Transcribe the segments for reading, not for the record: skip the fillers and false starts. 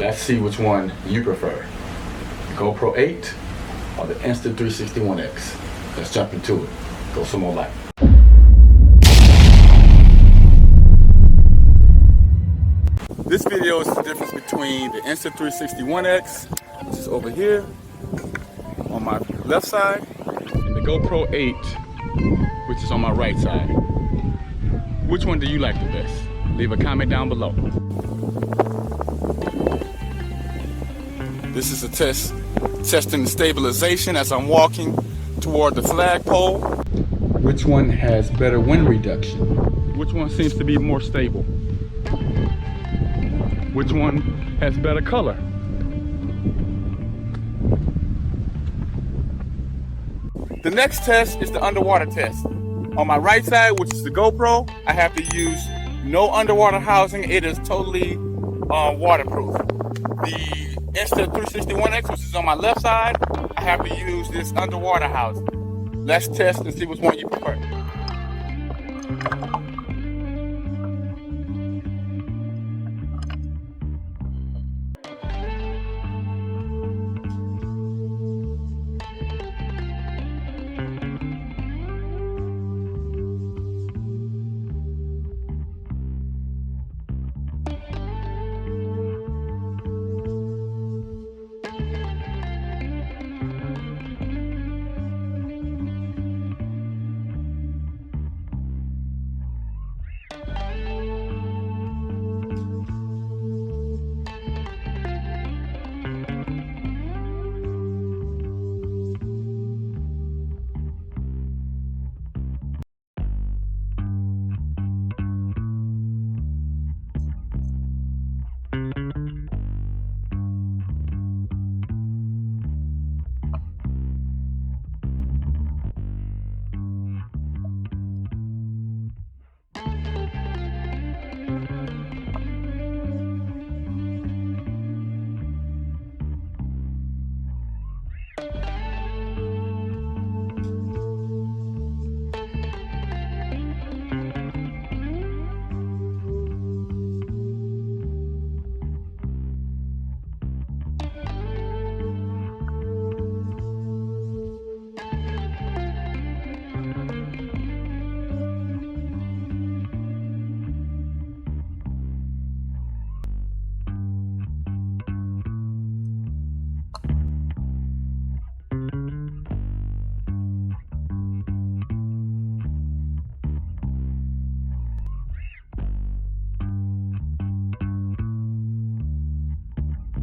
Let's see which one you prefer, the GoPro 8 or the Insta 360 OneX. Let's jump into it. Go some more light. This video is the difference between the Insta 360 OneX, which is over here on my left side, and the GoPro 8, which is on my right side. Which one do you like the best? Leave a comment down below. This is a testing the stabilization as I'm walking toward the flagpole. Which one has better wind reduction? Which one seems to be more stable? Which one has better color? The next test is the underwater test. On my right side, which is the GoPro, I have to use no underwater housing. It is totally waterproof. The Insta 360 OneX, which is on my left side, I have to use this underwater housing. Let's test and see which one you prefer.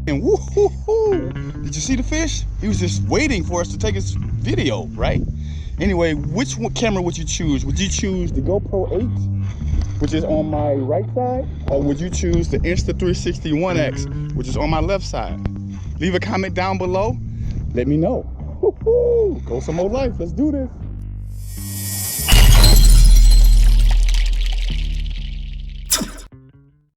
And woo-hoo-hoo! Did you see the fish? He was just waiting for us to take his video, right? Anyway, which camera would you choose? Would you choose the GoPro 8, which is on my right side? Or would you choose the Insta 360 OneX, which is on my left side? Leave a comment down below. Let me know. Woo-hoo! Go some more life. Let's do this.